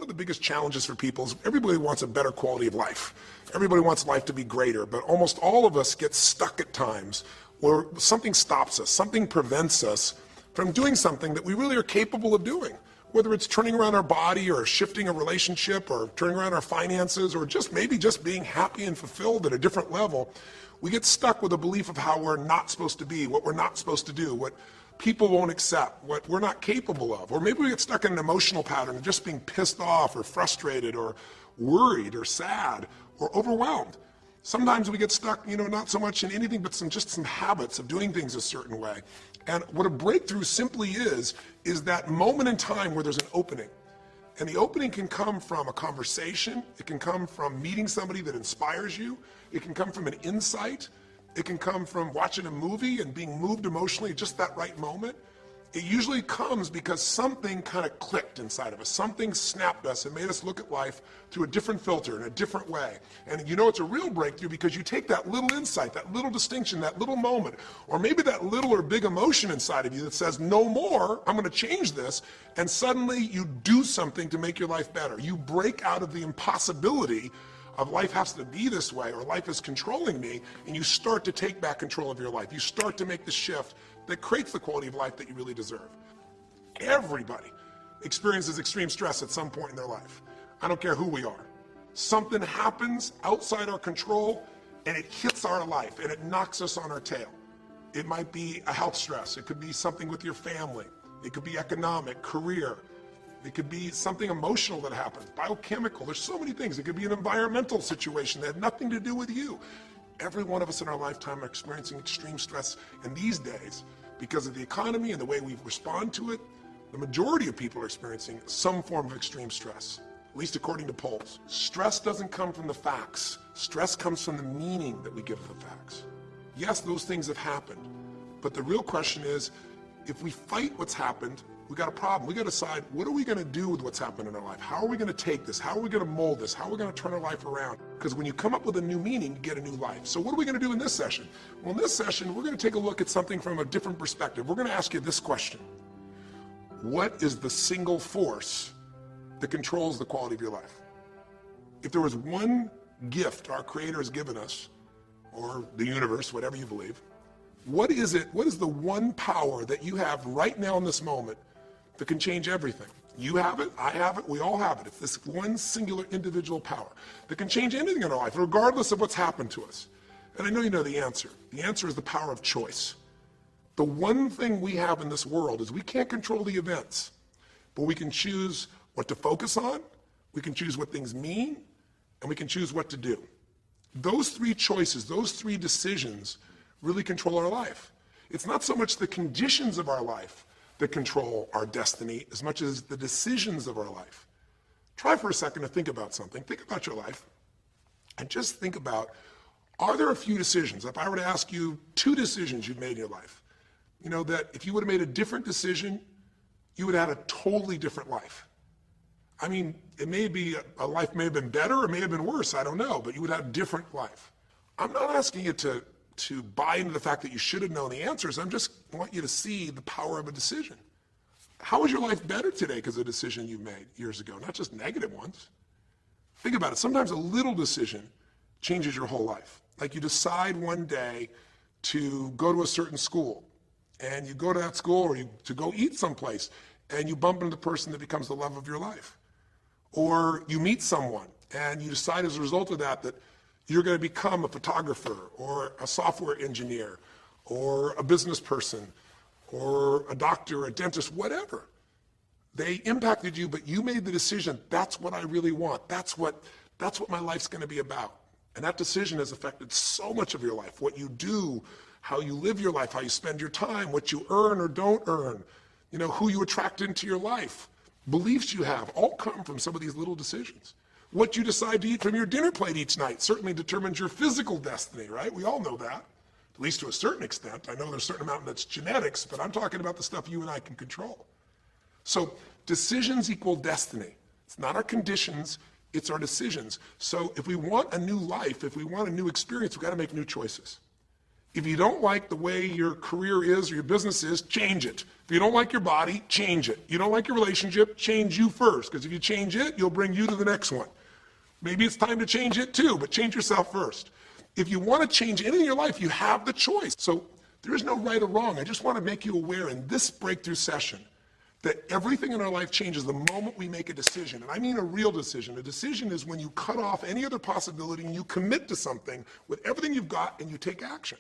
of the biggest challenges for people is everybody wants a better quality of life. Everybody wants life to be greater, but almost all of us get stuck at times where something stops us, something prevents us from doing something that we really are capable of doing. Whether it's turning around our body or shifting a relationship or turning around our finances or maybe just being happy and fulfilled at a different level, we get stuck with a belief of how we're not supposed to be, what we're not supposed to do, what people won't accept, what we're not capable of. Or maybe we get stuck in an emotional pattern of just being pissed off or frustrated or worried or sad or overwhelmed. Sometimes we get stuck, not so much in anything but some habits of doing things a certain way. And what a breakthrough simply is that moment in time where there's an opening. And the opening can come from a conversation, it can come from meeting somebody that inspires you, it can come from an insight, it can come from watching a movie and being moved emotionally at just that right moment. It usually comes because something kind of clicked inside of us. Something snapped us and made us look at life through a different filter, in a different way. And it's a real breakthrough because you take that little insight, that little distinction, that little moment, or maybe that little or big emotion inside of you that says, no more, I'm going to change this, and suddenly you do something to make your life better. You break out of the impossibility of life has to be this way or life is controlling me, and you start to take back control of your life. You start to make the shift that creates the quality of life that you really deserve. Everybody experiences extreme stress at some point in their life. I don't care who we are. Something happens outside our control and it hits our life and it knocks us on our tail. It might be a health stress. It could be something with your family. It could be economic, career. It could be something emotional that happens, biochemical. There's so many things. It could be an environmental situation that had nothing to do with you. Every one of us in our lifetime are experiencing extreme stress, and these days, because of the economy and the way we respond to it, the majority of people are experiencing some form of extreme stress, at least according to polls. Stress doesn't come from the facts. Stress comes from the meaning that we give to the facts. Yes, those things have happened, but the real question is, if we fight what's happened, we got a problem. We got to decide, what are we going to do with what's happened in our life? How are we going to take this? How are we going to mold this? How are we going to turn our life around? Because when you come up with a new meaning, you get a new life. So what are we going to do in this session? Well, in this session, we're going to take a look at something from a different perspective. We're going to ask you this question. What is the single force that controls the quality of your life? If there was one gift our Creator has given us, or the universe, whatever you believe, what is it? What is the one power that you have right now in this moment that can change everything? You have it, I have it, we all have it. It's this one singular individual power that can change anything in our life, regardless of what's happened to us. And I know you know the answer. The answer is the power of choice. The one thing we have in this world is we can't control the events, but we can choose what to focus on, we can choose what things mean, and we can choose what to do. Those three choices, those three decisions really control our life. It's not so much the conditions of our life that control our destiny as much as the decisions of our life. Try for a second to think about something. Think about your life and just think about, are there a few decisions? If I were to ask you 2 decisions you've made in your life, that if you would have made a different decision, you would have had a totally different life. I mean, it may be, a life may have been better or may have been worse, I don't know, but you would have a different life. I'm not asking you to buy into the fact that you should have known the answers. I just want you to see the power of a decision. How is your life better today because of a decision you made years ago, not just negative ones? Think about it. Sometimes a little decision changes your whole life. Like you decide one day to go to a certain school, and you go to that school or to go eat someplace, and you bump into the person that becomes the love of your life. Or you meet someone, and you decide as a result of that you're going to become a photographer or a software engineer or a business person or a doctor, a dentist, whatever. They impacted you, but you made the decision, that's what I really want. That's what my life's going to be about. And that decision has affected so much of your life. What you do, how you live your life, how you spend your time, what you earn or don't earn, who you attract into your life, beliefs you have, all come from some of these little decisions. What you decide to eat from your dinner plate each night certainly determines your physical destiny, right? We all know that, at least to a certain extent. I know there's a certain amount that's genetics, but I'm talking about the stuff you and I can control. So decisions equal destiny. It's not our conditions, it's our decisions. So if we want a new life, if we want a new experience, we've got to make new choices. If you don't like the way your career is or your business is, change it. If you don't like your body, change it. You don't like your relationship, change you first, because if you change it, you'll bring you to the next one. Maybe it's time to change it too, but change yourself first. If you want to change anything in your life, you have the choice. So there is no right or wrong. I just want to make you aware in this breakthrough session that everything in our life changes the moment we make a decision. And I mean a real decision. A decision is when you cut off any other possibility and you commit to something with everything you've got and you take action.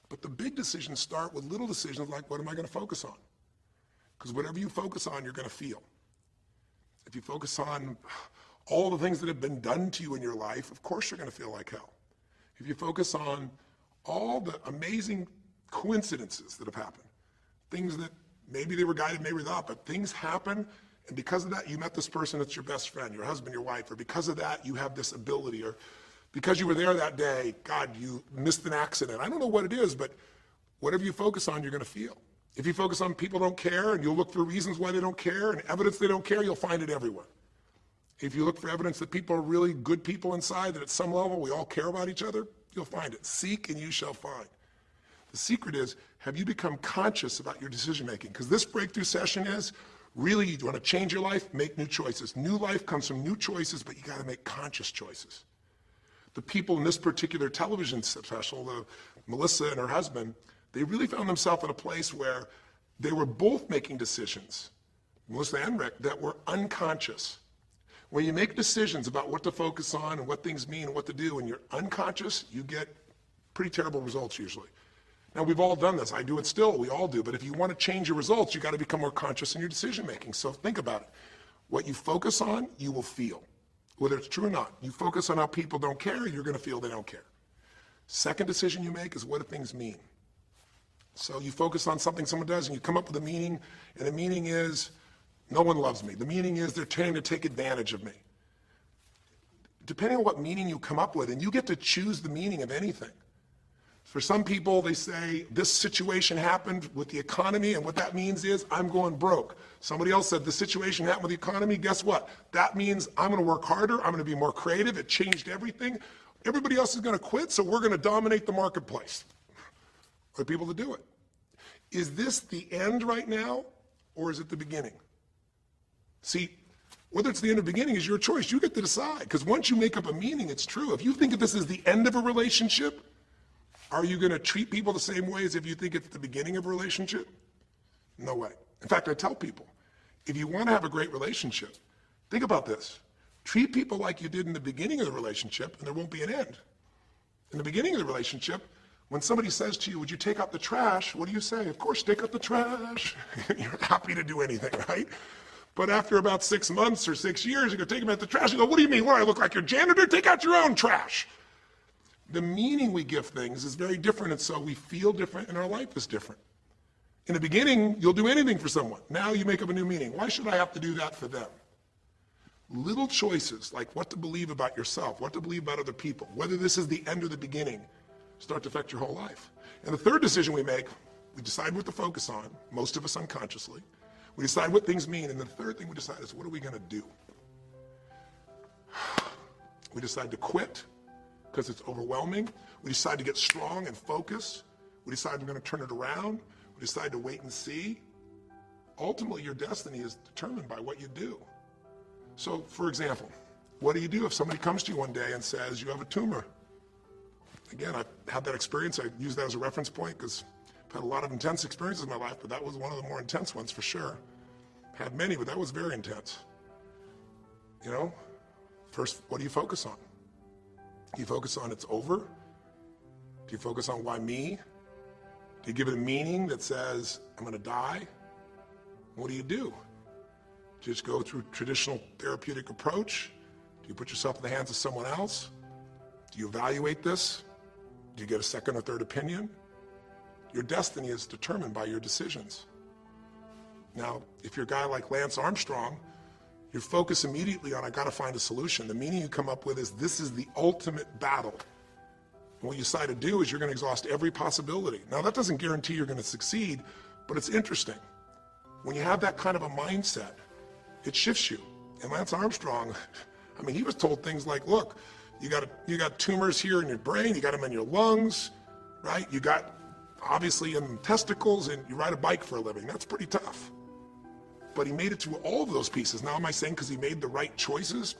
But the big decisions start with little decisions like, what am I going to focus on? Because whatever you focus on, you're going to feel. If you focus on all the things that have been done to you in your life, of course you're going to feel like hell. If you focus on all the amazing coincidences that have happened, things that maybe they were guided, maybe not, but things happen, and because of that, you met this person that's your best friend, your husband, your wife, or because of that, you have this ability, or because you were there that day, God, you missed an accident. I don't know what it is, but whatever you focus on, you're going to feel. If you focus on people don't care, and you'll look for reasons why they don't care, and evidence they don't care, you'll find it everywhere. If you look for evidence that people are really good people inside, that at some level we all care about each other, you'll find it. Seek and you shall find. The secret is, have you become conscious about your decision making? Because this breakthrough session is, really, you want to change your life, make new choices. New life comes from new choices, but you got to make conscious choices. The people in this particular television special, Melissa and her husband, they really found themselves in a place where they were both making decisions, Melissa and Rick, that were unconscious. When you make decisions about what to focus on and what things mean and what to do, and you're unconscious, you get pretty terrible results usually. Now, we've all done this. I do it still. We all do. But if you want to change your results, you got to become more conscious in your decision making. So think about it. What you focus on, you will feel. Whether it's true or not. You focus on how people don't care, you're going to feel they don't care. Second decision you make is what do things mean? So you focus on something someone does and you come up with a meaning, and the meaning is no one loves me. The meaning is they're trying to take advantage of me. Depending on what meaning you come up with, and you get to choose the meaning of anything. For some people, they say, this situation happened with the economy, and what that means is I'm going broke. Somebody else said, the situation happened with the economy, guess what? That means I'm going to work harder, I'm going to be more creative, it changed everything. Everybody else is going to quit, so we're going to dominate the marketplace. For people to do it. Is this the end right now, or is it the beginning? See, whether it's the end or beginning is your choice. You get to decide, because once you make up a meaning, it's true. If you think that this is the end of a relationship, are you going to treat people the same way as if you think it's the beginning of a relationship? No way. In fact, I tell people, if you want to have a great relationship, think about this. Treat people like you did in the beginning of the relationship, and there won't be an end. In the beginning of the relationship, when somebody says to you, would you take out the trash? What do you say? Of course, take out the trash. You're happy to do anything, right? But after about 6 months or 6 years, you go take them out the trash. You go, what do you mean? What, I look like your janitor? Take out your own trash. The meaning we give things is very different, and so we feel different, and our life is different. In the beginning, you'll do anything for someone. Now you make up a new meaning. Why should I have to do that for them? Little choices, like what to believe about yourself, what to believe about other people, whether this is the end or the beginning, start to affect your whole life. And the third decision we make, we decide what to focus on, most of us unconsciously. We decide what things mean, and the third thing we decide is, what are we going to do? We decide to quit because it's overwhelming. We decide to get strong and focus. We decide we're going to turn it around. We decide to wait and see. Ultimately, your destiny is determined by what you do. So, for example, what do you do if somebody comes to you one day and says, you have a tumor? Again, I've had that experience. I use that as a reference point because I've had a lot of intense experiences in my life, but that was one of the more intense ones for sure. Had many, but that was very intense. You know, first, what do you focus on? Do you focus on it's over? Do you focus on why me? Do you give it a meaning that says, I'm going to die? What do? Do you just go through traditional therapeutic approach? Do you put yourself in the hands of someone else? Do you evaluate this? Do you get a second or third opinion? Your destiny is determined by your decisions. Now, if you're a guy like Lance Armstrong, you focus immediately on, I got to find a solution. The meaning you come up with is, this is the ultimate battle. And what you decide to do is you're going to exhaust every possibility. Now, that doesn't guarantee you're going to succeed, but it's interesting. When you have that kind of a mindset, it shifts you. And Lance Armstrong, I mean, he was told things like, look, you got tumors here in your brain, you got them in your lungs, right? You got obviously in testicles and you ride a bike for a living. That's pretty tough. But he made it through all of those pieces. Now, am I saying because he made the right choices?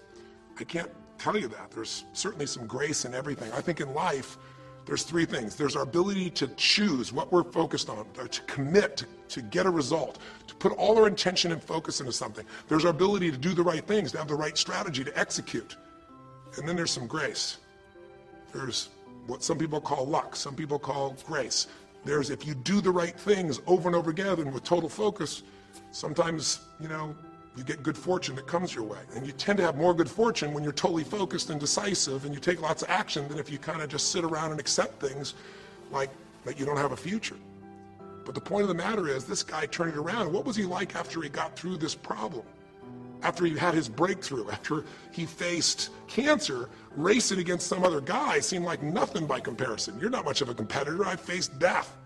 I can't tell you that. There's certainly some grace in everything. I think in life, there's three things. There's our ability to choose what we're focused on, or to commit, to get a result, to put all our intention and focus into something. There's our ability to do the right things, to have the right strategy, to execute. And then there's some grace. There's what some people call luck, some people call grace. There's if you do the right things over and over again and with total focus, sometimes, you get good fortune that comes your way. And you tend to have more good fortune when you're totally focused and decisive and you take lots of action than if you kind of just sit around and accept things like that you don't have a future. But the point of the matter is, this guy turned it around. What was he like after he got through this problem? After he had his breakthrough, after he faced cancer, racing against some other guy seemed like nothing by comparison. You're not much of a competitor. I faced death.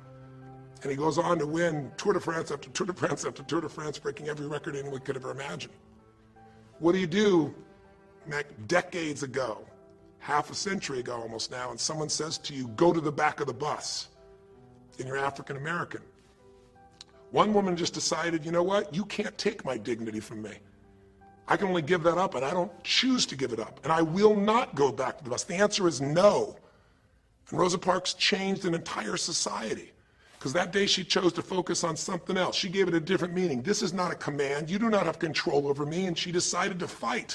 And he goes on to win Tour de France after Tour de France after Tour de France, breaking every record anyone could ever imagine. What do you do decades ago, half a century ago almost now, and someone says to you, go to the back of the bus, and you're African American? One woman just decided, you know what, you can't take my dignity from me. I can only give that up, and I don't choose to give it up, and I will not go back to the bus. The answer is no. And Rosa Parks changed an entire society. Because that day she chose to focus on something else. She gave it a different meaning. This is not a command. You do not have control over me. And she decided to fight.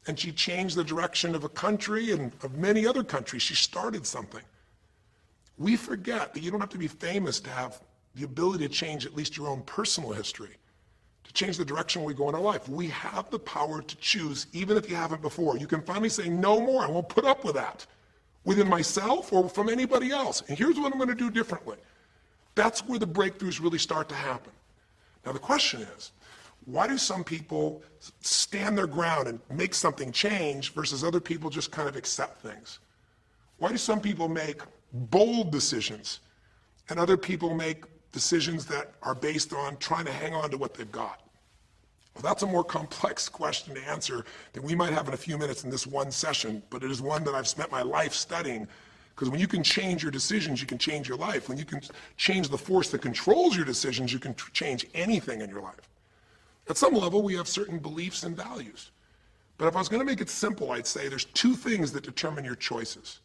And she changed the direction of a country and of many other countries. She started something. We forget that you don't have to be famous to have the ability to change at least your own personal history, to change the direction we go in our life. We have the power to choose, even if you haven't before. You can finally say, no more. I won't put up with that, within myself or from anybody else. And here's what I'm going to do differently. That's where the breakthroughs really start to happen. Now the question is, why do some people stand their ground and make something change versus other people just kind of accept things? Why do some people make bold decisions and other people make decisions that are based on trying to hang on to what they've got? Well, that's a more complex question to answer than we might have in a few minutes in this one session, but it is one that I've spent my life studying. Because when you can change your decisions, you can change your life. When you can change the force that controls your decisions, you can change anything in your life. At some level, we have certain beliefs and values. But if I was going to make it simple, I'd say there's two things that determine your choices.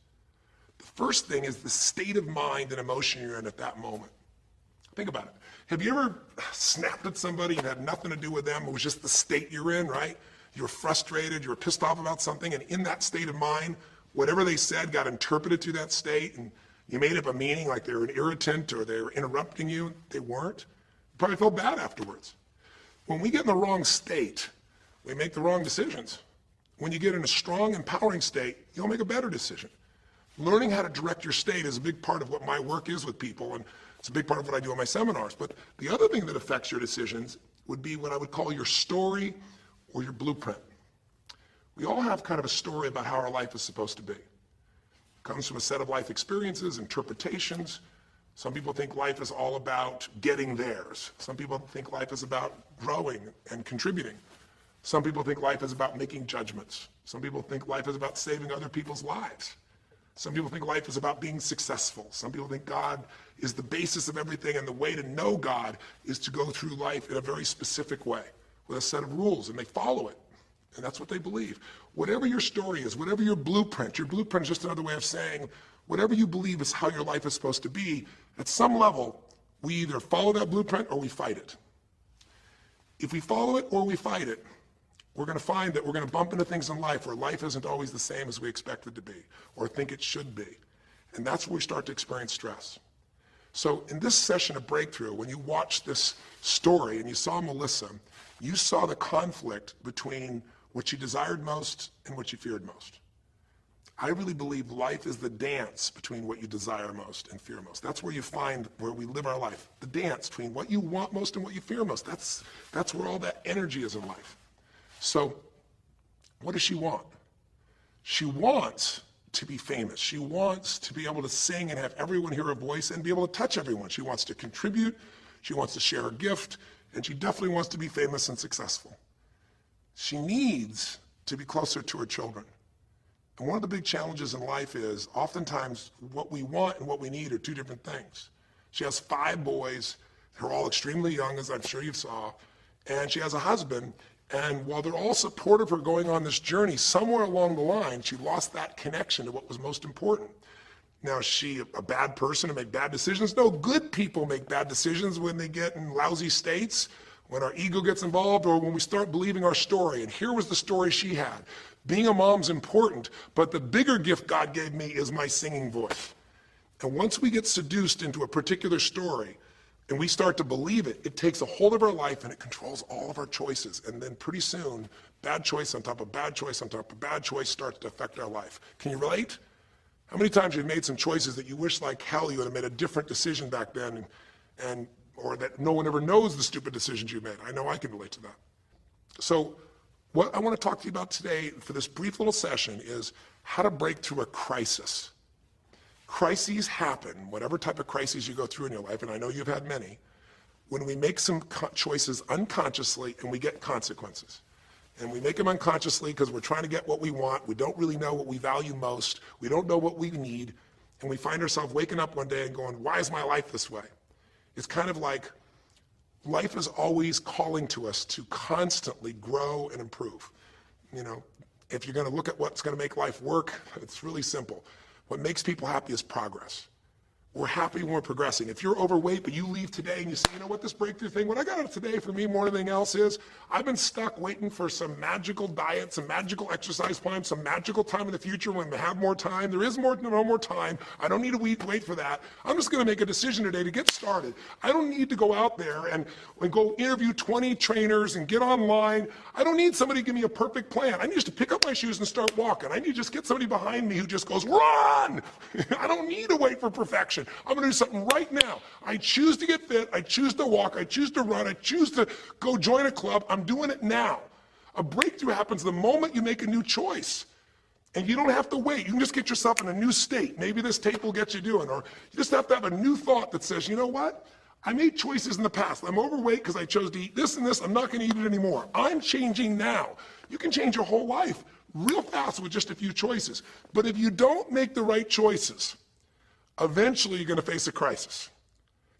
The first thing is the state of mind and emotion you're in at that moment. Think about it. Have you ever snapped at somebody and had nothing to do with them? It was just the state you're in, right? You were frustrated, you were pissed off about something, and in that state of mind, whatever they said got interpreted to that state, and you made up a meaning like they were an irritant or they were interrupting you. They weren't. You probably felt bad afterwards. When we get in the wrong state, we make the wrong decisions. When you get in a strong, empowering state, you'll make a better decision. Learning how to direct your state is a big part of what my work is with people, and it's a big part of what I do in my seminars. But the other thing that affects your decisions would be what I would call your story or your blueprint. We all have kind of a story about how our life is supposed to be. It comes from a set of life experiences, interpretations. Some people think life is all about getting theirs. Some people think life is about growing and contributing. Some people think life is about making judgments. Some people think life is about saving other people's lives. Some people think life is about being successful. Some people think God is the basis of everything, and the way to know God is to go through life in a very specific way with a set of rules, and they follow it. And that's what they believe. Whatever your story is, whatever your blueprint is just another way of saying whatever you believe is how your life is supposed to be, at some level, we either follow that blueprint or we fight it. If we follow it or we fight it, we're going to find that we're going to bump into things in life where life isn't always the same as we expect it to be or think it should be. And that's where we start to experience stress. So in this session of Breakthrough, when you watched this story and you saw Melissa, you saw the conflict between what she desired most and what she feared most. I really believe life is the dance between what you desire most and fear most. That's where you find where we live our life. The dance between what you want most and what you fear most. That's where all that energy is in life. So what does she want? She wants to be famous. She wants to be able to sing and have everyone hear her voice and be able to touch everyone. She wants to contribute. She wants to share her gift. And she definitely wants to be famous and successful. She needs to be closer to her children. And one of the big challenges in life is oftentimes what we want and what we need are two different things. She has 5 boys. They're all extremely young, as I'm sure you saw. And she has a husband. And while they're all supportive of her going on this journey, somewhere along the line, she lost that connection to what was most important. Now, is she a bad person to make bad decisions? No, good people make bad decisions when they get in lousy states, when our ego gets involved, or when we start believing our story. And here was the story she had. Being a mom's important, but the bigger gift God gave me is my singing voice. And once we get seduced into a particular story and we start to believe it, it takes a hold of our life and it controls all of our choices. And then pretty soon, bad choice on top of bad choice on top of bad choice starts to affect our life. Can you relate? How many times you've made some choices that you wish like hell you would have made a different decision back then, or that no one ever knows the stupid decisions you made? I know I can relate to that. So what I want to talk to you about today for this brief little session is how to break through a crisis. Crises happen, whatever type of crises you go through in your life, and I know you've had many, when we make some choices unconsciously and we get consequences. And we make them unconsciously because we're trying to get what we want. We don't really know what we value most. We don't know what we need. And we find ourselves waking up one day and going, why is my life this way? It's kind of like life is always calling to us to constantly grow and improve. You know, if you're going to look at what's going to make life work, it's really simple. What makes people happy is progress. We're happy when we're progressing. If you're overweight, but you leave today and you say, you know what, this breakthrough thing, what I got out of today for me more than anything else is, I've been stuck waiting for some magical diet, some magical exercise plan, some magical time in the future when we have more time. There is no more time. I don't need to wait for that. I'm just going to make a decision today to get started. I don't need to go out there and go interview 20 trainers and get online. I don't need somebody to give me a perfect plan. I need just to pick up my shoes and start walking. I need to just get somebody behind me who just goes, run! I don't need to wait for perfection. I'm going to do something right now. I choose to get fit. I choose to walk. I choose to run. I choose to go join a club. I'm doing it now. A breakthrough happens the moment you make a new choice. And you don't have to wait. You can just get yourself in a new state. Maybe this tape will get you doing. Or you just have to have a new thought that says, you know what? I made choices in the past. I'm overweight because I chose to eat this and this. I'm not going to eat it anymore. I'm changing now. You can change your whole life real fast with just a few choices. But if you don't make the right choices, eventually you're going to face a crisis.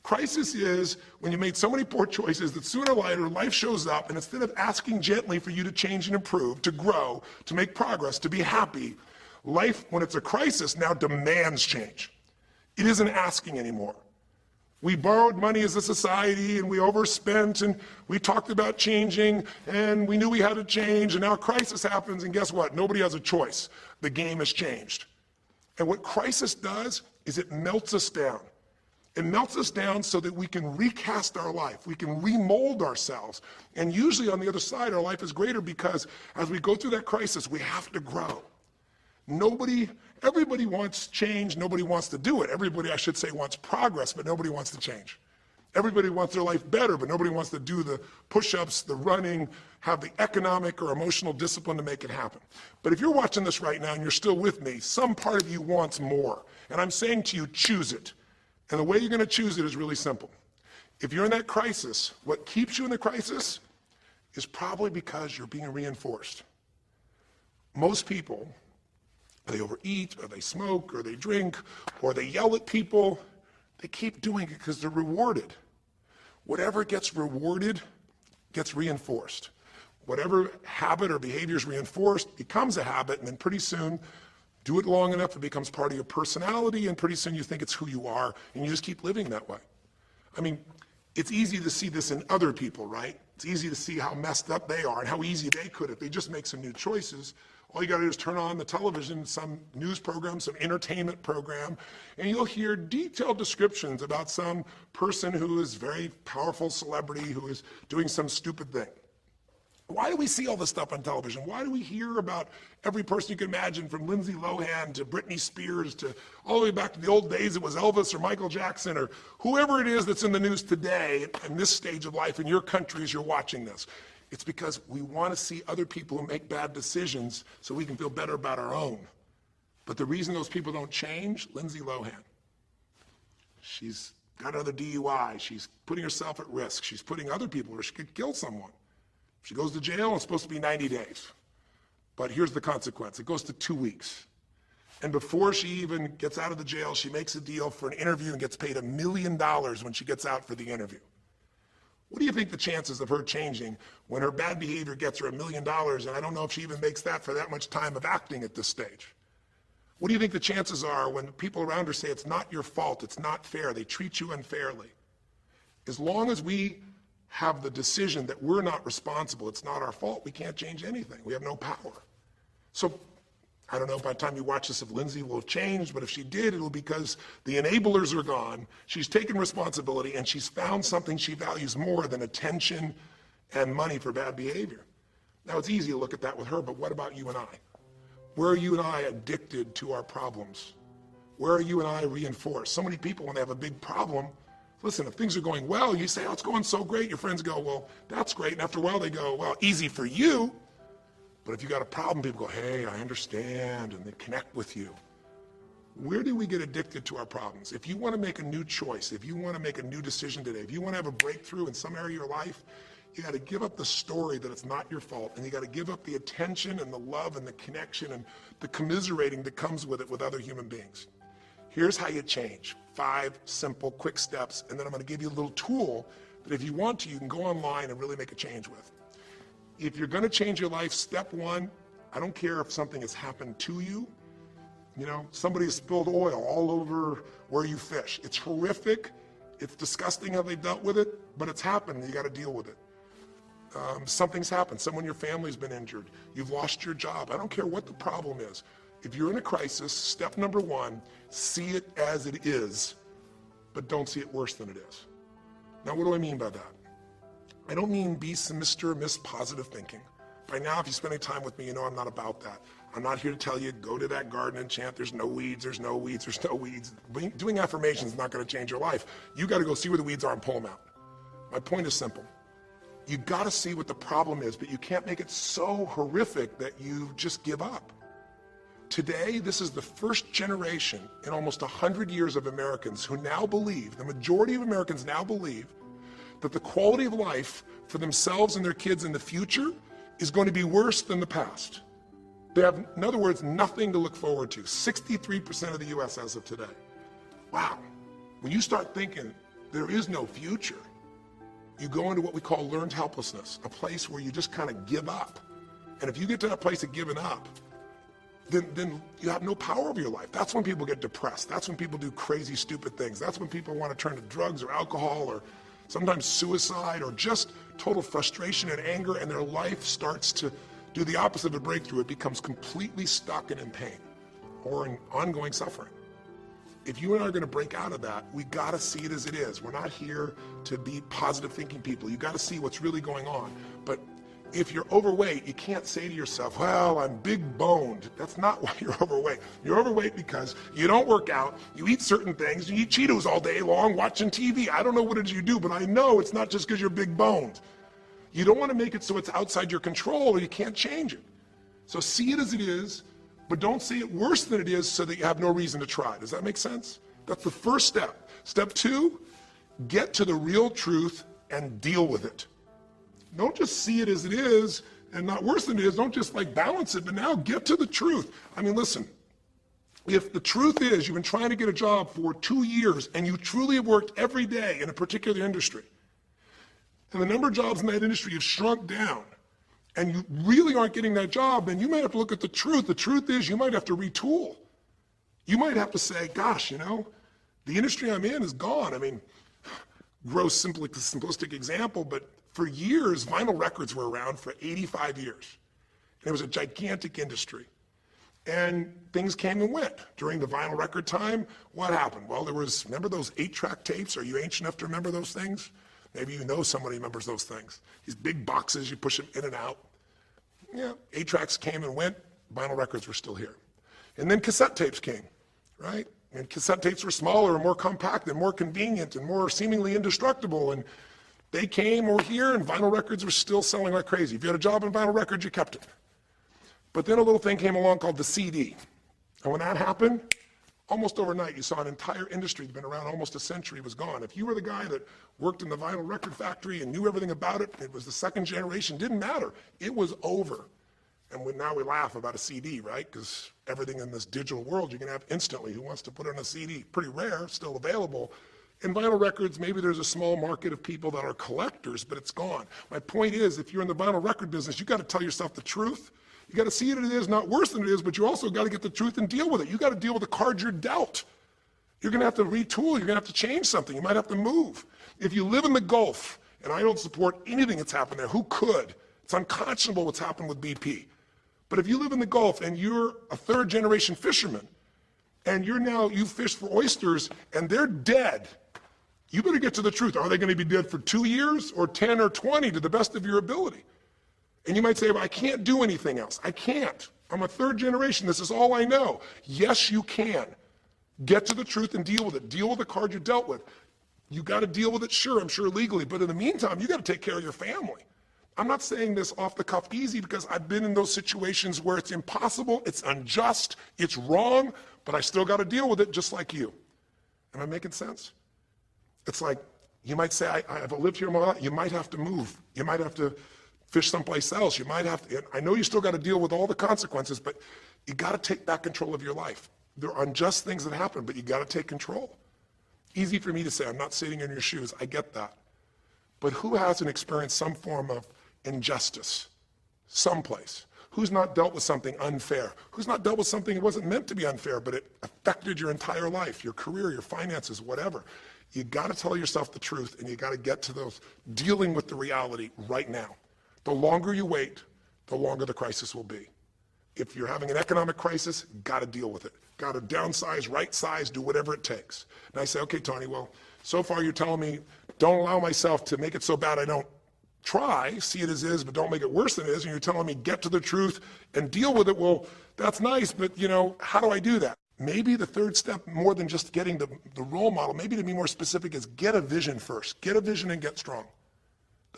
Crisis is when you made so many poor choices that sooner or later life shows up, and instead of asking gently for you to change and improve, to grow, to make progress, to be happy, life, when it's a crisis, now demands change. It isn't asking anymore. We borrowed money as a society and we overspent and we talked about changing and we knew we had to change, and now a crisis happens and guess what? Nobody has a choice. The game has changed. And what crisis does is it melts us down. It melts us down so that we can recast our life. We can remold ourselves. And usually on the other side, our life is greater because as we go through that crisis, we have to grow. Everybody wants change. Nobody wants to do it. Everybody, I should say, wants progress, but nobody wants to change. Everybody wants their life better, but nobody wants to do the push-ups, the running, have the economic or emotional discipline to make it happen. But if you're watching this right now and you're still with me, some part of you wants more. And I'm saying to you, choose it. And the way you're going to choose it is really simple. If you're in that crisis, what keeps you in the crisis is probably because you're being reinforced. Most people, they overeat, or they smoke, or they drink, or they yell at people. They keep doing it because they're rewarded. Whatever gets rewarded gets reinforced. Whatever habit or behavior is reinforced becomes a habit, and then pretty soon, do it long enough, it becomes part of your personality, and pretty soon you think it's who you are, and you just keep living that way. I mean, it's easy to see this in other people, right? It's easy to see how messed up they are and how easy they could if they just make some new choices. All you got to do is turn on the television, some news program, some entertainment program, and you'll hear detailed descriptions about some person who is a very powerful celebrity who is doing some stupid thing. Why do we see all this stuff on television? Why do we hear about every person you can imagine, from Lindsay Lohan to Britney Spears to all the way back to the old days it was Elvis or Michael Jackson or whoever it is that's in the news today in this stage of life in your country as you're watching this? It's because we want to see other people who make bad decisions so we can feel better about our own. But the reason those people don't change, Lindsay Lohan, she's got another DUI. She's putting herself at risk. She's putting other people where she could kill someone. She goes to jail, it's supposed to be 90 days. But here's the consequence. It goes to 2 weeks. And before she even gets out of the jail, she makes a deal for an interview and gets paid $1 million when she gets out for the interview. What do you think the chances of her changing when her bad behavior gets her $1 million, and I don't know if she even makes that for that much time of acting at this stage? What do you think the chances are when people around her say it's not your fault, it's not fair, they treat you unfairly? As long as we have the decision that we're not responsible, it's not our fault, we can't change anything. We have no power. So I don't know by the time you watch this if Lindsay will have changed, but if she did, it'll be because the enablers are gone, she's taken responsibility, and she's found something she values more than attention and money for bad behavior. Now, it's easy to look at that with her, but what about you and I? Where are you and I addicted to our problems? Where are you and I reinforced? So many people, when they have a big problem, listen, if things are going well, you say, oh, it's going so great. Your friends go, well, that's great. And after a while, they go, well, easy for you. But if you got a problem, people go, hey, I understand, and they connect with you. Where do we get addicted to our problems? If you want to make a new choice, if you want to make a new decision today, if you want to have a breakthrough in some area of your life, you got to give up the story that it's not your fault, and you got to give up the attention and the love and the connection and the commiserating that comes with it with other human beings. Here's how you change. 5 simple, quick steps, and then I'm going to give you a little tool that if you want to, you can go online and really make a change with. If you're going to change your life, step 1, I don't care if something has happened to you. You know, somebody has spilled oil all over where you fish. It's horrific. It's disgusting how they dealt with it, but it's happened and you got to deal with it. Something's happened. Someone in your family's been injured. You've lost your job. I don't care what the problem is. If you're in a crisis, step number 1, see it as it is, but don't see it worse than it is. Now, what do I mean by that? I don't mean be some Mr. or Miss positive thinking. By now, if you spend any time with me, you know I'm not about that. I'm not here to tell you, go to that garden and chant, there's no weeds, there's no weeds, there's no weeds. Doing affirmations is not going to change your life. You got to go see where the weeds are and pull them out. My point is simple. You got to see what the problem is, but you can't make it so horrific that you just give up. Today, this is the first generation in almost 100 years of Americans who now believe, the majority of Americans now believe, that the quality of life for themselves and their kids in the future is going to be worse than the past. They have, in other words, nothing to look forward to. 63% of the U.S. as of today. Wow. When you start thinking there is no future, you go into what we call learned helplessness, a place where you just kind of give up. And if you get to that place of giving up, then you have no power over your life. That's when people get depressed. That's when people do crazy, stupid things. That's when people want to turn to drugs or alcohol or sometimes suicide or just total frustration and anger, and their life starts to do the opposite of a breakthrough. It becomes completely stuck and in pain or in ongoing suffering. If you and I are going to break out of that, we got to see it as it is. We're not here to be positive thinking people. You got to see what's really going on. But if you're overweight, you can't say to yourself, well, I'm big boned. That's not why you're overweight. You're overweight because you don't work out, you eat certain things, you eat Cheetos all day long, watching TV. I don't know what it is you do, but I know it's not just because you're big boned. You don't want to make it so it's outside your control or you can't change it. So see it as it is, but don't see it worse than it is so that you have no reason to try. Does that make sense? That's the first step. Step 2, get to the real truth and deal with it. Don't just see it as it is and not worse than it is. Don't just like balance it, but now get to the truth. I mean, listen, if the truth is you've been trying to get a job for 2 years and you truly have worked every day in a particular industry, and the number of jobs in that industry have shrunk down, and you really aren't getting that job, then you might have to look at the truth. The truth is you might have to retool. You might have to say, gosh, you know, the industry I'm in is gone. I mean, gross, simplistic example, but for years, vinyl records were around for 85 years. And it was a gigantic industry. And things came and went. During the vinyl record time, what happened? Well, remember those 8-track tapes? Are you ancient enough to remember those things? Maybe you know somebody who remembers those things. These big boxes, you push them in and out. Yeah, 8-tracks came and went, vinyl records were still here. And then cassette tapes came, right? And cassette tapes were smaller and more compact and more convenient and more seemingly indestructible. And they came over here and vinyl records were still selling like crazy. If you had a job in vinyl records, you kept it. But then a little thing came along called the CD. And when that happened, almost overnight, you saw an entire industry that had been around almost a century was gone. If you were the guy that worked in the vinyl record factory and knew everything about it, it was the second generation, didn't matter. It was over. And now we laugh about a CD, right? Because everything in this digital world you can have instantly. Who wants to put on a CD? Pretty rare, still available. In vinyl records, maybe there's a small market of people that are collectors, but it's gone. My point is, if you're in the vinyl record business, you got to tell yourself the truth. You got to see it as it is, not worse than it is, but you also got to get the truth and deal with it. You got to deal with the cards you're dealt. You're going to have to retool. You're going to have to change something. You might have to move. If you live in the Gulf, and I don't support anything that's happened there, who could? It's unconscionable what's happened with BP. But if you live in the Gulf and you're a third-generation fisherman, and you fish for oysters, and they're dead, you better get to the truth. Are they going to be dead for 2 years or 10 or 20 to the best of your ability? And you might say, well, I can't do anything else. I can't. I'm a third generation. This is all I know. Yes, you can. Get to the truth and deal with it. Deal with the card you dealt with. You got to deal with it, sure, I'm sure legally. But in the meantime, you got to take care of your family. I'm not saying this off the cuff easy because I've been in those situations where it's impossible, it's unjust, it's wrong, but I still got to deal with it just like you. Am I making sense? It's like, you might say, I've lived here my life. You might have to move. You might have to fish someplace else. You might have to, I know you still got to deal with all the consequences, but you got to take back control of your life. There are unjust things that happen, but you got to take control. Easy for me to say, I'm not sitting in your shoes. I get that. But who hasn't experienced some form of injustice someplace? Who's not dealt with something unfair? Who's not dealt with something that wasn't meant to be unfair, but it affected your entire life, your career, your finances, whatever? You got to tell yourself the truth, and you got to get to those dealing with the reality right now. The longer you wait, the longer the crisis will be. If you're having an economic crisis, got to deal with it. Got to downsize, right size, do whatever it takes. And I say, okay, Tony, well, so far you're telling me don't allow myself to make it so bad I don't try, see it as is, but don't make it worse than it is. And you're telling me get to the truth and deal with it. Well, that's nice, but how do I do that? Maybe the third step, more than just getting the role model, maybe to be more specific, is get a vision first. Get a vision and get strong.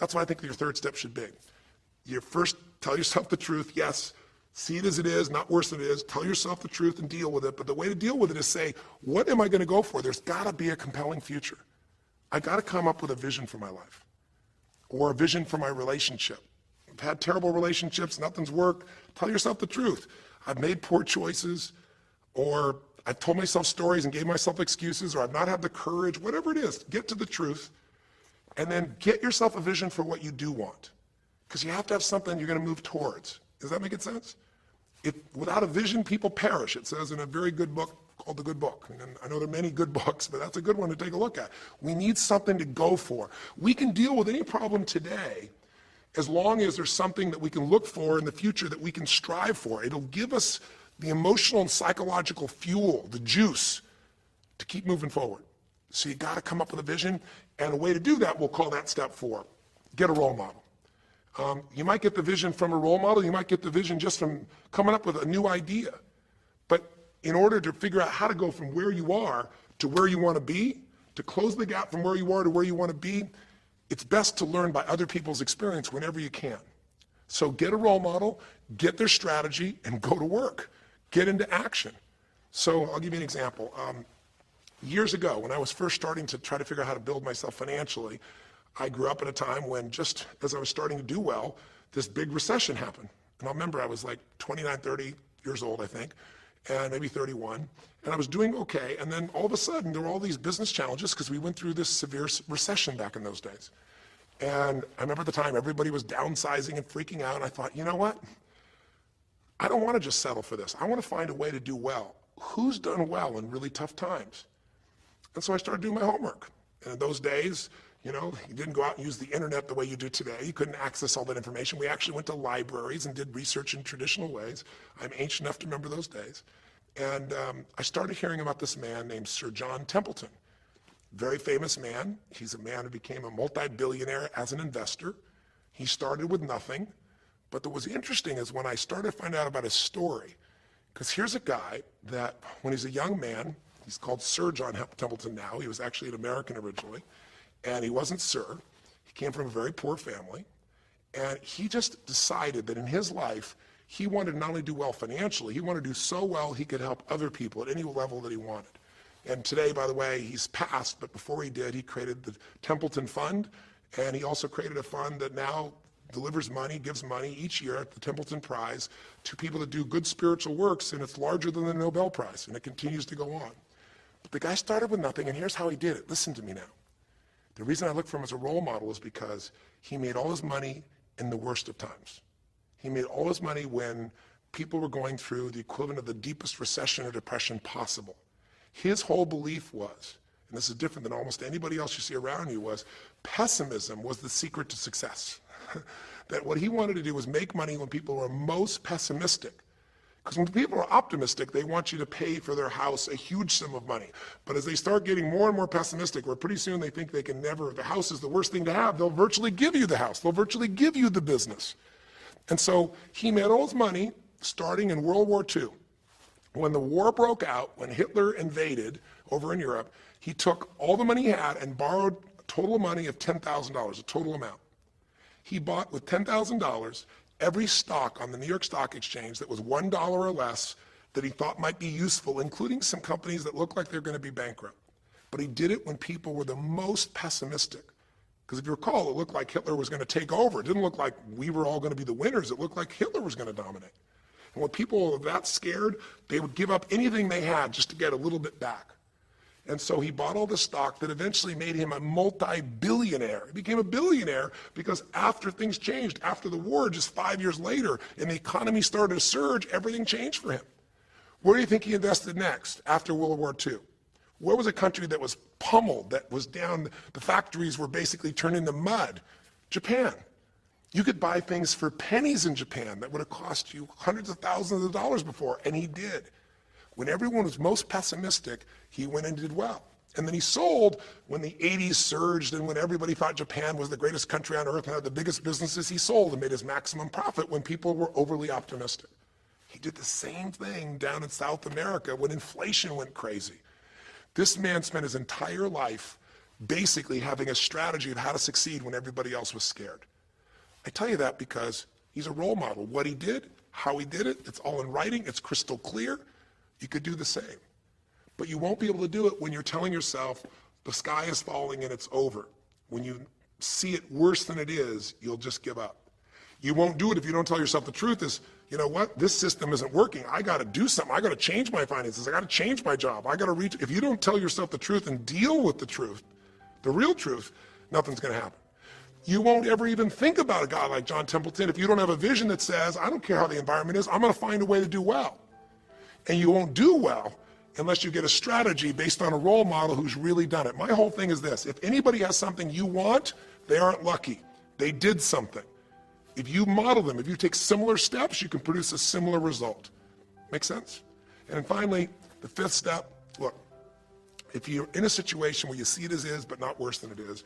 That's what I think your third step should be. You first tell yourself the truth. Yes, see it as it is, not worse than it is. Tell yourself the truth and deal with it. But the way to deal with it is say, what am I going to go for? There's got to be a compelling future. I got to come up with a vision for my life or a vision for my relationship. I've had terrible relationships. Nothing's worked. Tell yourself the truth. I've made poor choices, or I've told myself stories and gave myself excuses, or I've not had the courage, whatever it is. Get to the truth, and then get yourself a vision for what you do want. Because you have to have something you're going to move towards. Does that make sense? Without a vision, people perish. It says in a very good book called The Good Book. And I know there are many good books, but that's a good one to take a look at. We need something to go for. We can deal with any problem today as long as there's something that we can look for in the future that we can strive for. It'll give us the emotional and psychological fuel, the juice, to keep moving forward. So you got to come up with a vision, and a way to do that, we'll call that step 4. Get a role model. You might get the vision from a role model. You might get the vision just from coming up with a new idea. But in order to figure out how to go from where you are to where you want to be, to close the gap from where you are to where you want to be, it's best to learn by other people's experience whenever you can. So get a role model, get their strategy, and go to work. Get into action. So I'll give you an example. Years ago, when I was first starting to try to figure out how to build myself financially, I grew up at a time when, just as I was starting to do well, this big recession happened. And I remember I was like 29, 30 years old, I think, and maybe 31. And I was doing okay. And then all of a sudden, there were all these business challenges because we went through this severe recession back in those days. And I remember at the time, everybody was downsizing and freaking out. And I thought, you know what? I don't want to just settle for this. I want to find a way to do well. Who's done well in really tough times? And so I started doing my homework. And in those days, you didn't go out and use the internet the way you do today. You couldn't access all that information. We actually went to libraries and did research in traditional ways. I'm ancient enough to remember those days. And I started hearing about this man named Sir John Templeton. Very famous man. He's a man who became a multi-billionaire as an investor. He started with nothing. But what was interesting is when I started to find out about his story, because here's a guy that when he's a young man, he's called Sir John Templeton now. He was actually an American originally. And he wasn't Sir. He came from a very poor family. And he just decided that in his life, he wanted to not only do well financially, he wanted to do so well he could help other people at any level that he wanted. And today, by the way, he's passed, but before he did, he created the Templeton Fund, and he also created a fund that now delivers money, gives money each year at the Templeton Prize to people that do good spiritual works, and it's larger than the Nobel Prize, and it continues to go on. But the guy started with nothing, and here's how he did it. Listen to me now. The reason I look for him as a role model is because he made all his money in the worst of times. He made all his money when people were going through the equivalent of the deepest recession or depression possible. His whole belief was, and this is different than almost anybody else you see around you, was pessimism was the secret to success. That what he wanted to do was make money when people were most pessimistic. Because when people are optimistic, they want you to pay for their house a huge sum of money. But as they start getting more and more pessimistic, where pretty soon they think they can never, if the house is the worst thing to have, they'll virtually give you the house. They'll virtually give you the business. And so he made all his money starting in World War II. When the war broke out, when Hitler invaded over in Europe, he took all the money he had and borrowed a total money of $10,000, a total amount. He bought with $10,000 every stock on the New York Stock Exchange that was $1 or less that he thought might be useful, including some companies that looked like they're going to be bankrupt. But he did it when people were the most pessimistic. Because if you recall, it looked like Hitler was going to take over. It didn't look like we were all going to be the winners. It looked like Hitler was going to dominate. And when people were that scared, they would give up anything they had just to get a little bit back. And so he bought all the stock that eventually made him a multi-billionaire. He became a billionaire because after things changed, after the war, just 5 years later, and the economy started to surge, everything changed for him. Where do you think he invested next after World War II? Where was a country that was pummeled, that was down, the factories were basically turned into mud? Japan. You could buy things for pennies in Japan that would have cost you hundreds of thousands of dollars before, and he did. When everyone was most pessimistic, he went and did well. And then he sold when the 80s surged and when everybody thought Japan was the greatest country on earth and had the biggest businesses, he sold and made his maximum profit when people were overly optimistic. He did the same thing down in South America when inflation went crazy. This man spent his entire life basically having a strategy of how to succeed when everybody else was scared. I tell you that because he's a role model. What he did, how he did it, it's all in writing, it's crystal clear. You could do the same. But you won't be able to do it when you're telling yourself the sky is falling and it's over. When you see it worse than it is, you'll just give up. You won't do it if you don't tell yourself the truth is, you know what, this system isn't working. I got to do something. I got to change my finances. I got to change my job. I got to reach. If you don't tell yourself the truth and deal with the truth, the real truth, nothing's going to happen. You won't ever even think about a guy like John Templeton if you don't have a vision that says, I don't care how the environment is, I'm going to find a way to do well. And you won't do well unless you get a strategy based on a role model who's really done it. My whole thing is this: if anybody has something you want, they aren't lucky. They did something. If you model them, if you take similar steps, you can produce a similar result. Make sense? And then finally, the fifth step, look, if you're in a situation where you see it as is, but not worse than it is,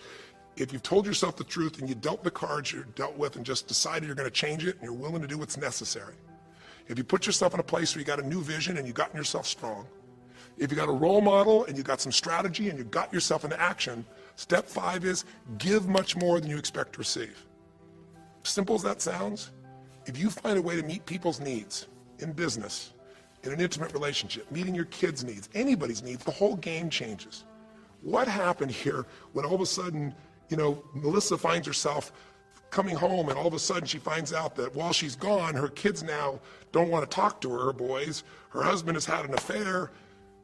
if you've told yourself the truth and you dealt the cards you're dealt with and just decided you're going to change it and you're willing to do what's necessary, if you put yourself in a place where you got a new vision and you gotten yourself strong, if you got a role model and you got some strategy and you got yourself into action, step 5 is give much more than you expect to receive. Simple as that sounds, if you find a way to meet people's needs in business, in an intimate relationship, meeting your kids' needs, anybody's needs, the whole game changes. What happened here when all of a sudden, Melissa finds herself coming home and all of a sudden she finds out that while she's gone, her kids now don't want to talk to her boys, her husband has had an affair.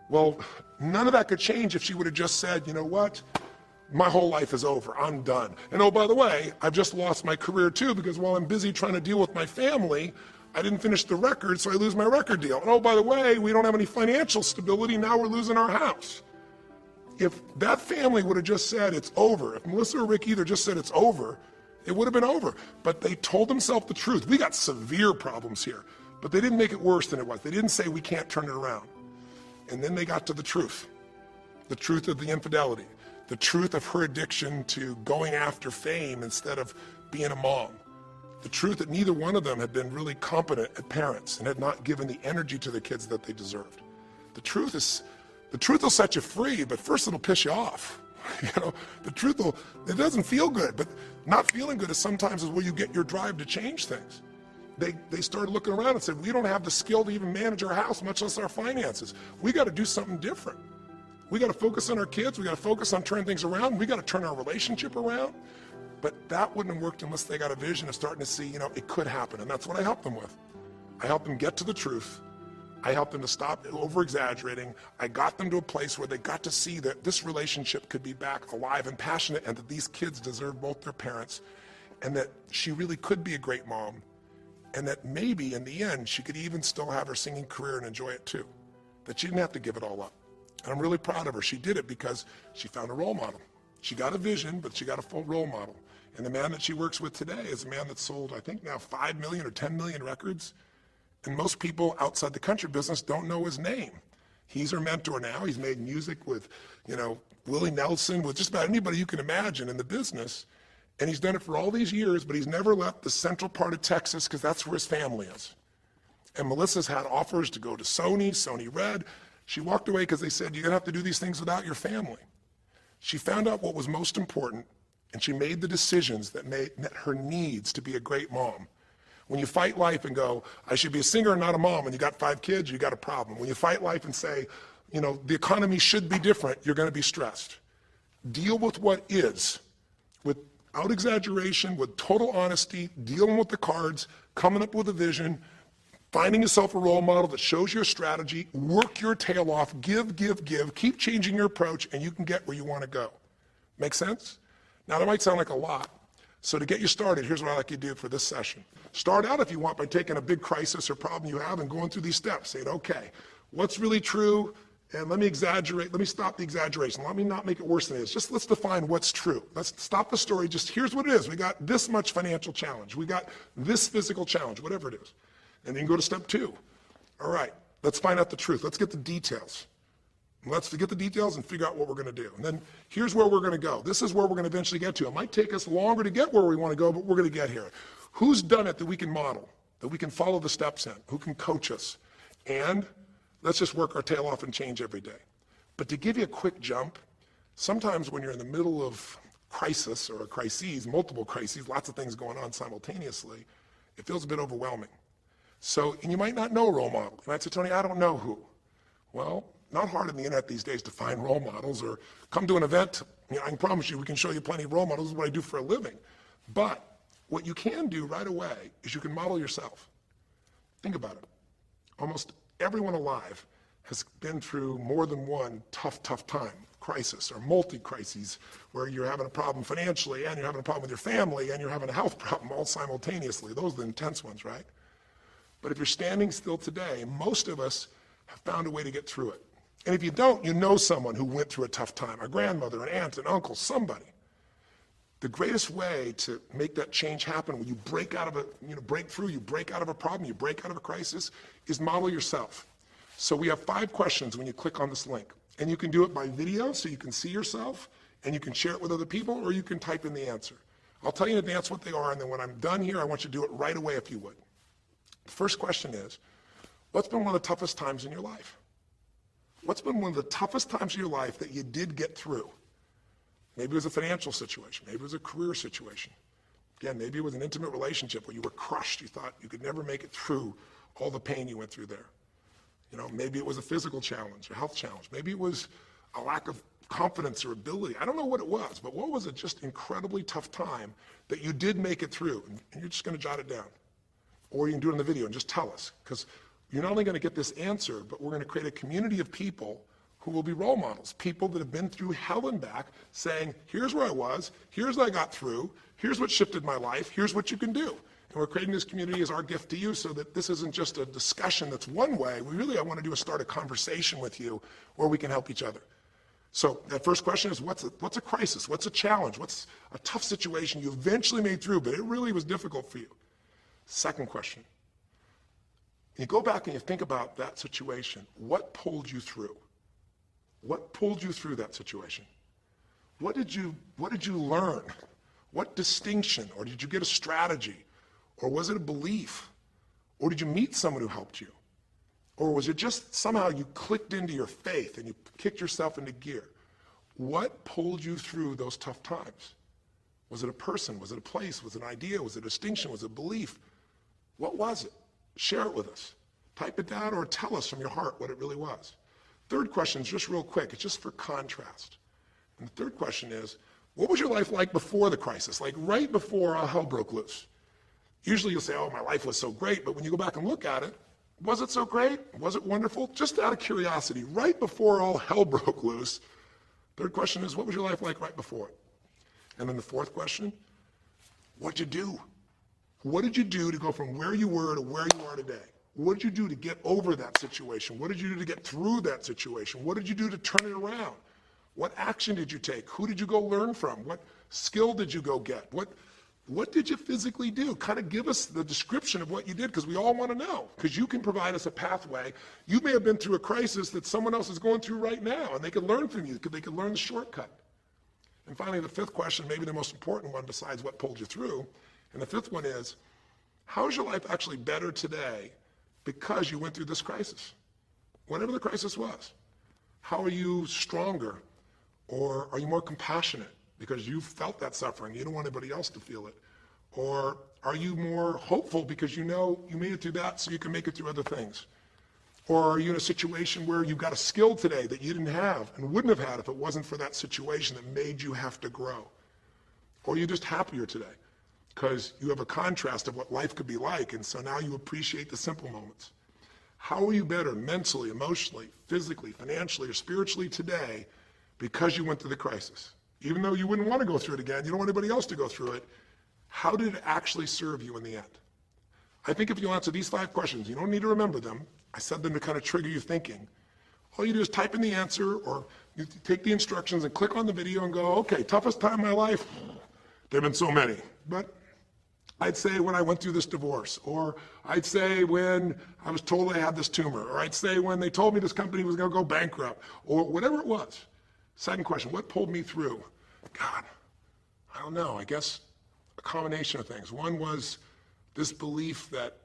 Well, none of that could change if she would have just said, you know what, my whole life is over, I'm done. And oh, by the way, I've just lost my career too because while I'm busy trying to deal with my family, I didn't finish the record, so I lose my record deal. And oh, by the way, we don't have any financial stability, now we're losing our house. If that family would have just said it's over, if Melissa or Rick either just said it's over, it would have been over. But they told themselves the truth. We got severe problems here, but they didn't make it worse than it was. They didn't say we can't turn it around. And then they got to the truth of the infidelity, the truth of her addiction to going after fame instead of being a mom, the truth that neither one of them had been really competent at parents and had not given the energy to the kids that they deserved. The truth will set you free, but first it'll piss you off. The truth it doesn't feel good, but not feeling good is sometimes where you get your drive to change things. They started looking around and said, we don't have the skill to even manage our house, much less our finances. We got to do something different. We got to focus on our kids. We got to focus on turning things around. We got to turn our relationship around. But that wouldn't have worked unless they got a vision of starting to see, it could happen. And that's what I helped them with. I helped them get to the truth. I helped them to stop over-exaggerating. I got them to a place where they got to see that this relationship could be back alive and passionate, and that these kids deserve both their parents, and that she really could be a great mom, and that maybe in the end she could even still have her singing career and enjoy it too, that she didn't have to give it all up. And I'm really proud of her. She did it because she found a role model. She got a vision, but she got a full role model. And the man that she works with today is a man that sold, I think now 5 million or 10 million records. And most people outside the country business don't know his name. He's her mentor now. He's made music with, Willie Nelson, with just about anybody you can imagine in the business. And he's done it for all these years, but he's never left the central part of Texas because that's where his family is. And Melissa's had offers to go to Sony Red. She walked away because they said, you're gonna have to do these things without your family. She found out what was most important, and she made the decisions that met her needs to be a great mom. When you fight life and go, I should be a singer and not a mom, and you got 5 kids, you got a problem. When you fight life and say, the economy should be different, you're gonna be stressed. Deal with what is, without exaggeration, with total honesty, dealing with the cards, coming up with a vision, finding yourself a role model that shows your strategy, work your tail off, give, keep changing your approach, and you can get where you wanna go. Make sense? Now that might sound like a lot. So to get you started, here's what I'd like you to do for this session. Start out, if you want, by taking a big crisis or problem you have and going through these steps, saying, okay, what's really true? And let me exaggerate, let me stop the exaggeration. Let me not make it worse than it is. Just let's define what's true. Let's stop the story, just here's what it is. We got this much financial challenge. We got this physical challenge, whatever it is. And then go to step 2. All right, let's find out the truth. Let's get the details. Let's get the details and figure out what we're gonna do. And then here's where we're gonna go. This is where we're gonna eventually get to. It might take us longer to get where we wanna go, but we're gonna get here. Who's done it that we can model, that we can follow the steps in, who can coach us? And let's just work our tail off and change every day. But to give you a quick jump, sometimes when you're in the middle of crisis or crises, multiple crises, lots of things going on simultaneously, it feels a bit overwhelming. So, and you might not know a role model. You might say, Tony, I don't know who. Well, not hard on the internet these days to find role models, or come to an event. I can promise you we can show you plenty of role models. This is what I do for a living. But what you can do right away is you can model yourself. Think about it. Almost everyone alive has been through more than one tough time, crisis or multi-crises, where you're having a problem financially and you're having a problem with your family and you're having a health problem all simultaneously. Those are the intense ones, right? But if you're standing still today, most of us have found a way to get through it. And if you don't, you know someone who went through a tough time, a grandmother, an aunt, an uncle, somebody. The greatest way to make that change happen, when you break out of break through, you break out of a problem, you break out of a crisis, is model yourself. So we have 5 questions when you click on this link. And you can do it by video, so you can see yourself, and you can share it with other people, or you can type in the answer. I'll tell you in advance what they are, and then when I'm done here, I want you to do it right away if you would. The first question is, what's been one of the toughest times in your life? What's been one of the toughest times of your life that you did get through? Maybe it was a financial situation. Maybe it was a career situation. Again, maybe it was an intimate relationship where you were crushed. You thought you could never make it through all the pain you went through there. Maybe it was a physical challenge, a health challenge. Maybe it was a lack of confidence or ability. I don't know what it was, but what was a just incredibly tough time that you did make it through? And you're just gonna jot it down. Or you can do it in the video and just tell us, because you're not only going to get this answer, but we're going to create a community of people who will be role models, people that have been through hell and back, saying, here's where I was, here's what I got through, here's what shifted my life, here's what you can do. And we're creating this community as our gift to you, so that this isn't just a discussion that's one way. I want to do is start a conversation with you where we can help each other. So that first question is, what's a crisis? What's a challenge? What's a tough situation you eventually made through, but it really was difficult for you? Second question. You go back and you think about that situation. What pulled you through? What pulled you through that situation? What did you learn? What distinction? Or did you get a strategy? Or was it a belief? Or did you meet someone who helped you? Or was it just somehow you clicked into your faith and you kicked yourself into gear? What pulled you through those tough times? Was it a person? Was it a place? Was it an idea? Was it a distinction? Was it a belief? What was it? Share it with us. Type it down or tell us from your heart what it really was. Third question is just real quick. It's just for contrast. And the third question is, What was your life like before the crisis? Like right before all hell broke loose? Usually you'll say, oh, my life was so great, but when you go back and look at it, was it so great? Was it wonderful? Just out of curiosity, right before all hell broke loose, third question is, what was your life like right before it? And then the fourth question, what'd you do? What did you do to go from where you were to where you are today? What did you do to get over that situation? What did you do to get through that situation? What did you do to turn it around? What action did you take? Who did you go learn from? What skill did you go get? What did you physically do? Kind of give us the description of what you did, because we all want to know, because you can provide us a pathway. You may have been through a crisis that someone else is going through right now, and they can learn from you, because they can learn the shortcut. And finally, the fifth question, maybe the most important one besides what pulled you through, and the fifth one is, how is your life actually better today because you went through this crisis? Whatever the crisis was. How are you stronger? Or are you more compassionate because you felt that suffering? You don't want anybody else to feel it. Or are you more hopeful because you know you made it through that so you can make it through other things? Or are you in a situation where you've got a skill today that you didn't have and wouldn't have had if it wasn't for that situation that made you have to grow? Or are you just happier today because you have a contrast of what life could be like, and so now you appreciate the simple moments? How are you better mentally, emotionally, physically, financially, or spiritually today because you went through the crisis? Even though you wouldn't want to go through it again, you don't want anybody else to go through it, how did it actually serve you in the end? I think if you answer these 5 questions, you don't need to remember them. I said them to kind of trigger you thinking. All you do is type in the answer, or you take the instructions and click on the video and go, okay, toughest time in my life? There have been so many, but I'd say when I went through this divorce, or I'd say when I was told I had this tumor, or I'd say when they told me this company was going to go bankrupt, or whatever it was. Second question, what pulled me through? God, I don't know, I guess a combination of things. One was this belief that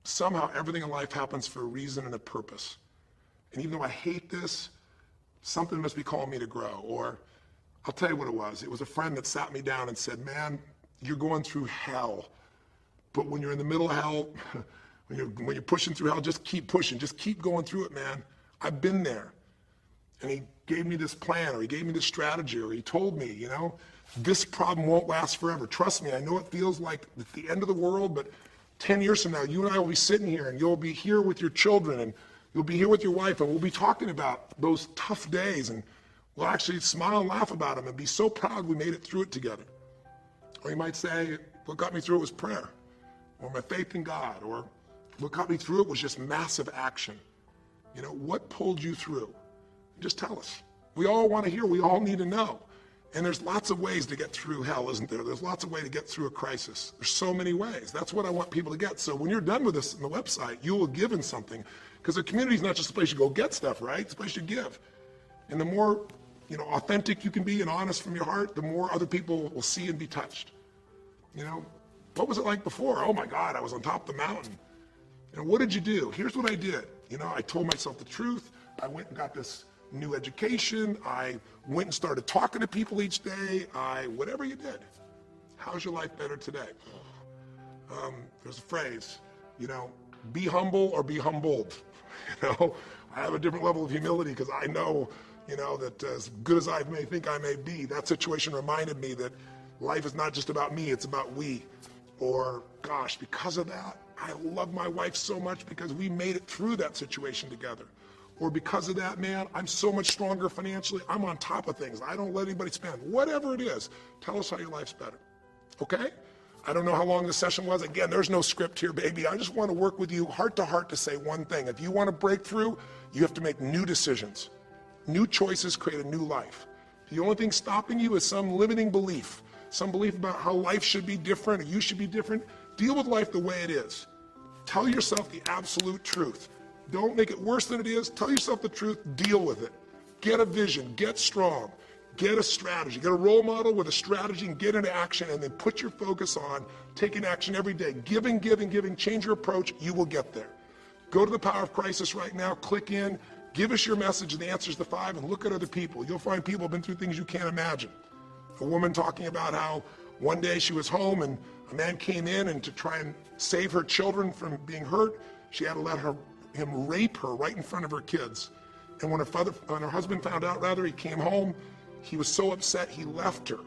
somehow everything in life happens for a reason and a purpose. And even though I hate this, something must be calling me to grow. Or I'll tell you what it was. It was a friend that sat me down and said, man, you're going through hell. But when you're in the middle of hell, when you're pushing through hell, just keep pushing. Just keep going through it, man. I've been there. And he gave me this plan, or he gave me this strategy, or he told me, you know, this problem won't last forever. Trust me, I know it feels like it's the end of the world, but 10 years from now, you and I will be sitting here, and you'll be here with your children, and you'll be here with your wife, and we'll be talking about those tough days, and we'll actually smile and laugh about them and be so proud we made it through it together. Or you might say, what got me through it was prayer, or my faith in God, or what got me through it was just massive action. You know, what pulled you through? Just tell us. We all want to hear, we all need to know. And there's lots of ways to get through hell, isn't there? There's lots of ways to get through a crisis. There's so many ways. That's what I want people to get. So when you're done with this on the website, you will give in something. Because the community is not just a place you go get stuff, right? It's a place you give. And the more, you know, authentic you can be and honest from your heart, the more other people will see and be touched. You know, what was it like before? Oh my God, I was on top of the mountain. And what did you do? Here's what I did. You know, I told myself the truth. I went and got this new education. I went and started talking to people each day. Whatever you did. How's your life better today? There's a phrase, you know, be humble or be humbled. You know, I have a different level of humility because I know, you know, that as good as I may think I may be, that situation reminded me that life is not just about me, it's about we. Or, gosh, because of that, I love my wife so much because we made it through that situation together. Or because of that, man, I'm so much stronger financially. I'm on top of things. I don't let anybody spend. Whatever it is, tell us how your life's better. Okay? I don't know how long the session was. Again, there's no script here, baby. I just want to work with you heart to heart to say one thing. If you want to break through, you have to make new decisions. New choices create a new life. The only thing stopping you is some limiting belief, some belief about how life should be different or you should be different. Deal with life the way it is. Tell yourself the absolute truth. Don't make it worse than it is. Tell yourself the truth. Deal with it. Get a vision. Get strong. Get a strategy. Get a role model with a strategy and get into action, and then put your focus on taking action every day. Giving, giving, giving. Change your approach. You will get there. Go to the Power of Crisis right now. Click in. Give us your message and the answers to 5, and look at other people. You'll find people have been through things you can't imagine. A woman talking about how one day she was home and a man came in, and to try and save her children from being hurt, she had to let him rape her right in front of her kids. And when her husband found out, he came home, he was so upset he left her.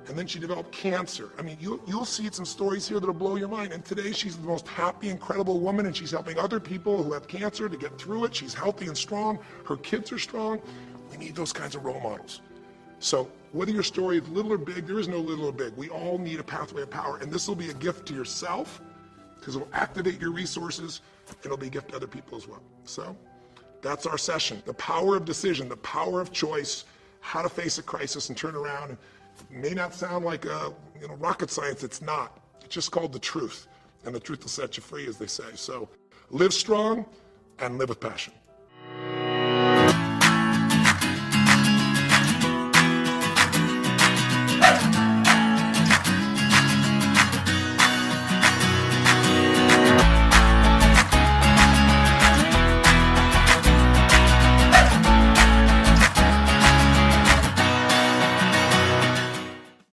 and then she developed cancer. I mean, you'll see some stories here that'll blow your mind. And today she's the most happy, incredible woman, and she's helping other people who have cancer to get through it. She's healthy and strong. Her kids are strong. We need those kinds of role models. So whether your story is little or big, there is no little or big. We all need a pathway of power, and this will be a gift to yourself because it will activate your resources, and it'll be a gift to other people as well. So that's our session. The power of decision, the power of choice, how to face a crisis and turn around. It may not sound like rocket science. It's not. It's just called the truth. And the truth will set you free, as they say. So live strong and live with passion.